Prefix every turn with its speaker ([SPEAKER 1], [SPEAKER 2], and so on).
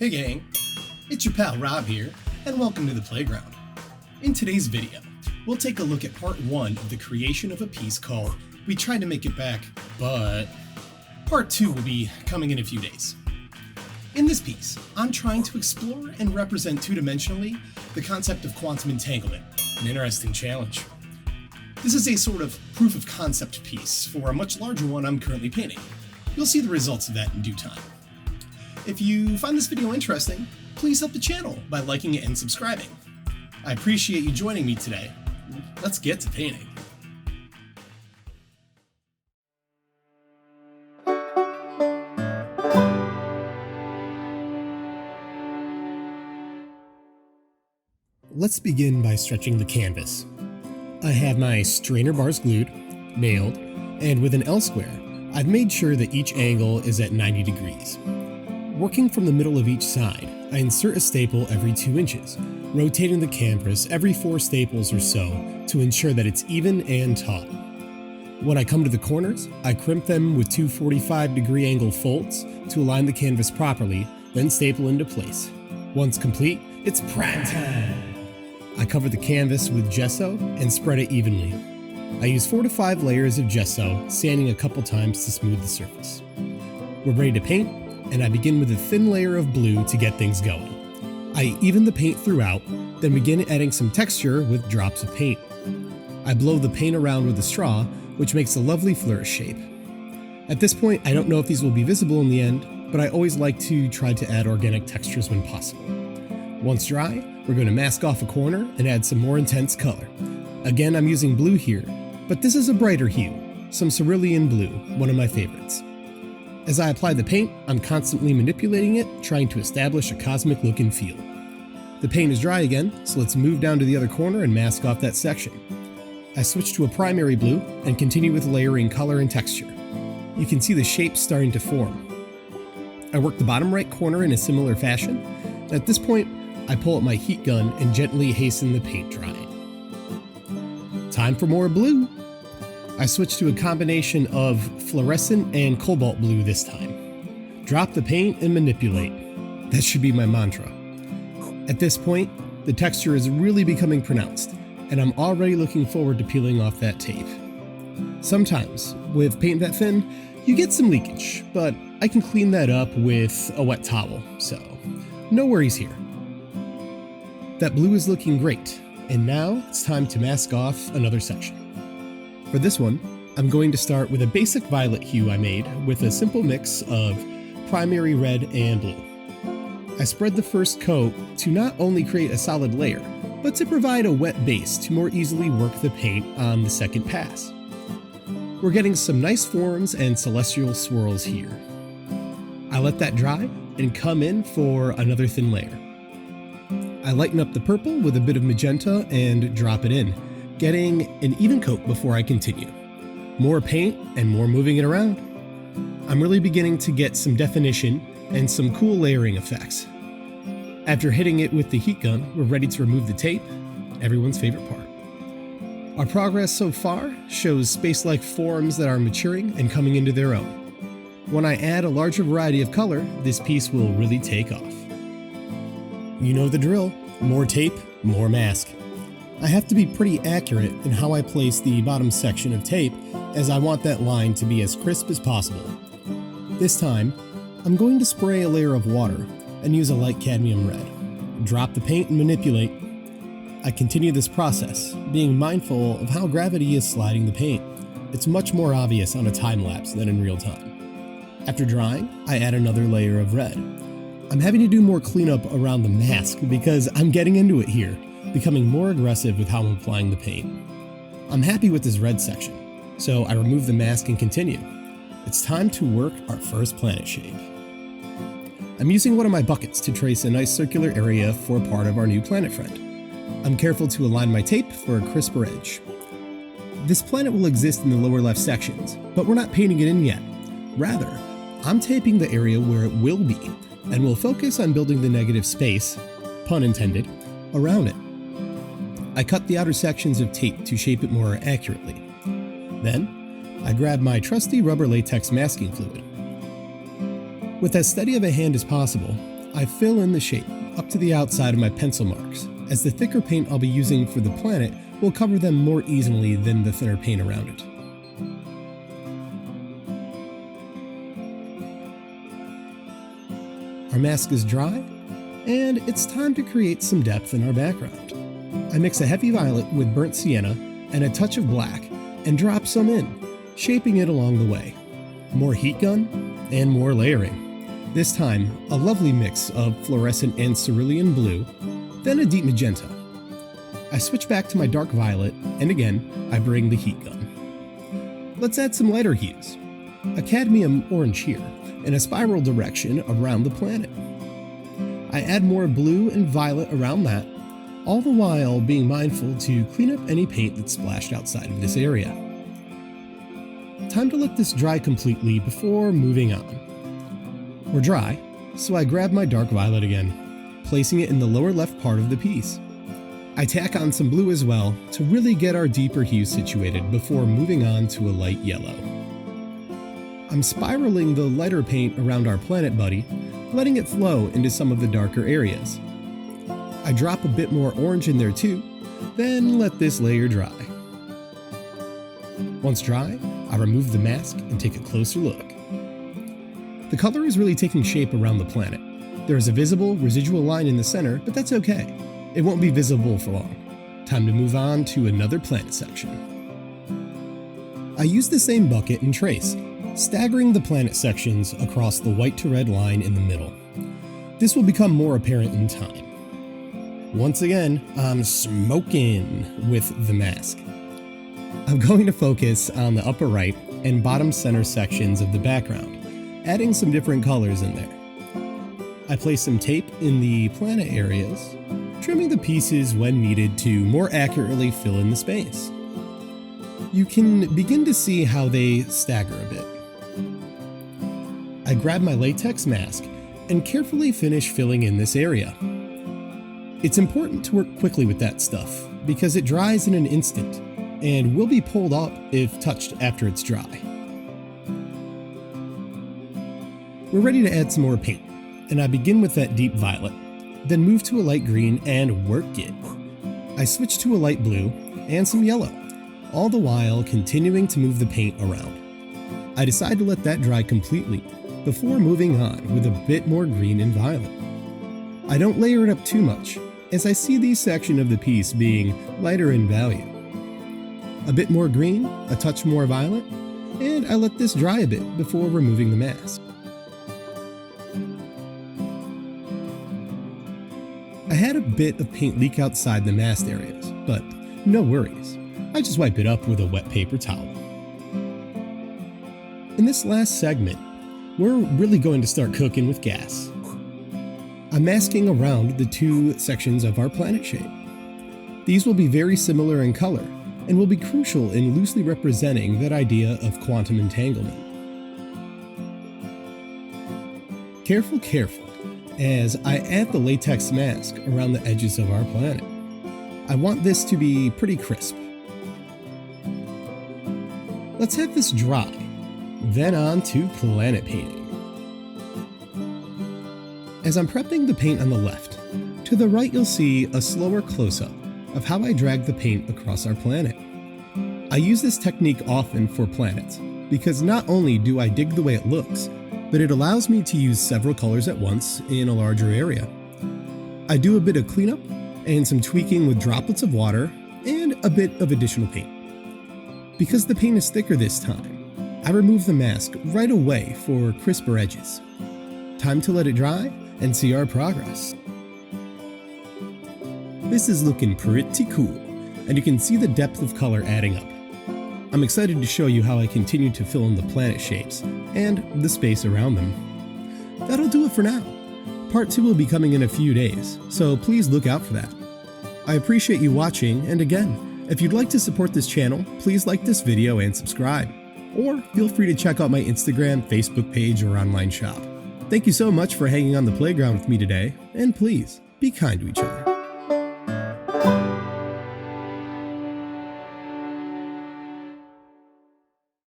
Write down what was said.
[SPEAKER 1] Hey gang, it's your pal Rob here, and welcome to the playground. In today's video, we'll take a look at part 1 of the creation of a piece called We Tried to Make It Back, but part 2 will be coming in a few days. In this piece, I'm trying to explore and represent two-dimensionally the concept of quantum entanglement, an interesting challenge. This is a sort of proof of concept piece for a much larger one I'm currently painting. You'll see the results of that in due time. If you find this video interesting, please help the channel by liking it and subscribing. I appreciate you joining me today. Let's get to painting. Let's begin by stretching the canvas. I have my strainer bars glued, nailed, and with an L-square, I've made sure that each angle is at 90 degrees. Working from the middle of each side, I insert a staple every 2 inches, rotating the canvas every 4 staples or so to ensure that it's even and taut. When I come to the corners, I crimp them with 2 45-degree angle folds to align the canvas properly, then staple into place. Once complete, it's prime time! I cover the canvas with gesso and spread it evenly. I use 4 to 5 layers of gesso, sanding a couple times to smooth the surface. We're ready to paint, and I begin with a thin layer of blue to get things going. I even the paint throughout, then begin adding some texture with drops of paint. I blow the paint around with a straw, which makes a lovely flourish shape. At this point, I don't know if these will be visible in the end, but I always like to try to add organic textures when possible. Once dry, we're going to mask off a corner and add some more intense color. Again, I'm using blue here, but this is a brighter hue, some cerulean blue, one of my favorites. As I apply the paint, I'm constantly manipulating it, trying to establish a cosmic look and feel. The paint is dry again, so let's move down to the other corner and mask off that section. I switch to a primary blue and continue with layering color and texture. You can see the shape starting to form. I work the bottom right corner in a similar fashion, and at this point, I pull up my heat gun and gently hasten the paint drying. Time for more blue! I switch to a combination of fluorescent and cobalt blue this time. Drop the paint and manipulate. That should be my mantra. At this point, the texture is really becoming pronounced, and I'm already looking forward to peeling off that tape. Sometimes, with paint that thin, you get some leakage, but I can clean that up with a wet towel, so no worries here. That blue is looking great, and now it's time to mask off another section. For this one, I'm going to start with a basic violet hue I made with a simple mix of primary red and blue. I spread the first coat to not only create a solid layer, but to provide a wet base to more easily work the paint on the second pass. We're getting some nice forms and celestial swirls here. I let that dry and come in for another thin layer. I lighten up the purple with a bit of magenta and drop it in, getting an even coat before I continue. More paint and more moving it around. I'm really beginning to get some definition and some cool layering effects. After hitting it with the heat gun, we're ready to remove the tape, everyone's favorite part. Our progress so far shows space-like forms that are maturing and coming into their own. When I add a larger variety of color, this piece will really take off. You know the drill, more tape, more mask. I have to be pretty accurate in how I place the bottom section of tape, as I want that line to be as crisp as possible. This time, I'm going to spray a layer of water and use a light cadmium red. Drop the paint and manipulate. I continue this process, being mindful of how gravity is sliding the paint. It's much more obvious on a time-lapse than in real time. After drying, I add another layer of red. I'm having to do more cleanup around the mask because I'm getting into it here, becoming more aggressive with how I'm applying the paint. I'm happy with this red section, so I remove the mask and continue. It's time to work our first planet shape. I'm using one of my buckets to trace a nice circular area for part of our new planet friend. I'm careful to align my tape for a crisper edge. This planet will exist in the lower left sections, but we're not painting it in yet. Rather, I'm taping the area where it will be, and we'll focus on building the negative space, pun intended, around it. I cut the outer sections of tape to shape it more accurately. Then, I grab my trusty rubber latex masking fluid. With as steady of a hand as possible, I fill in the shape up to the outside of my pencil marks, as the thicker paint I'll be using for the planet will cover them more easily than the thinner paint around it. Our mask is dry, and it's time to create some depth in our background. I mix a heavy violet with burnt sienna and a touch of black and drop some in, shaping it along the way. More heat gun and more layering. This time, a lovely mix of fluorescent and cerulean blue, then a deep magenta. I switch back to my dark violet, and again, I bring the heat gun. Let's add some lighter hues. A cadmium orange here, in a spiral direction around the planet. I add more blue and violet around that, all the while being mindful to clean up any paint that's splashed outside of this area. Time to let this dry completely before moving on. We're dry, so I grab my dark violet again, placing it in the lower left part of the piece. I tack on some blue as well to really get our deeper hues situated before moving on to a light yellow. I'm spiraling the lighter paint around our planet buddy, letting it flow into some of the darker areas. I drop a bit more orange in there too, then let this layer dry. Once dry, I remove the mask and take a closer look. The color is really taking shape around the planet. There is a visible residual line in the center, but that's okay. It won't be visible for long. Time to move on to another planet section. I use the same bucket and trace, staggering the planet sections across the white to red line in the middle. This will become more apparent in time. Once again, I'm smoking with the mask. I'm going to focus on the upper right and bottom center sections of the background, adding some different colors in there. I place some tape in the planet areas, trimming the pieces when needed to more accurately fill in the space. You can begin to see how they stagger a bit. I grab my latex mask and carefully finish filling in this area. It's important to work quickly with that stuff because it dries in an instant and will be pulled up if touched after it's dry. We're ready to add some more paint, and I begin with that deep violet, then move to a light green and work it. I switch to a light blue and some yellow, all the while continuing to move the paint around. I decide to let that dry completely before moving on with a bit more green and violet. I don't layer it up too much, as I see these sections of the piece being lighter in value. A bit more green, a touch more violet, and I let this dry a bit before removing the mask. I had a bit of paint leak outside the masked areas, but no worries. I just wipe it up with a wet paper towel. In this last segment, we're really going to start cooking with gas. I'm masking around the two sections of our planet shape. These will be very similar in color and will be crucial in loosely representing that idea of quantum entanglement. Careful, careful, as I add the latex mask around the edges of our planet. I want this to be pretty crisp. Let's have this dry, then on to planet painting. As I'm prepping the paint on the left, to the right you'll see a slower close-up of how I drag the paint across our planet. I use this technique often for planets, because not only do I dig the way it looks, but it allows me to use several colors at once in a larger area. I do a bit of cleanup and some tweaking with droplets of water and a bit of additional paint. Because the paint is thicker this time, I remove the mask right away for crisper edges. Time to let it dry and see our progress. This is looking pretty cool, and you can see the depth of color adding up. I'm excited to show you how I continue to fill in the planet shapes and the space around them. That'll do it for now. Part 2 will be coming in a few days, so please look out for that. I appreciate you watching, and again, if you'd like to support this channel, please like this video and subscribe. Or feel free to check out my Instagram, Facebook page, or online shop. Thank you so much for hanging on the playground with me today, and please, be kind to each other.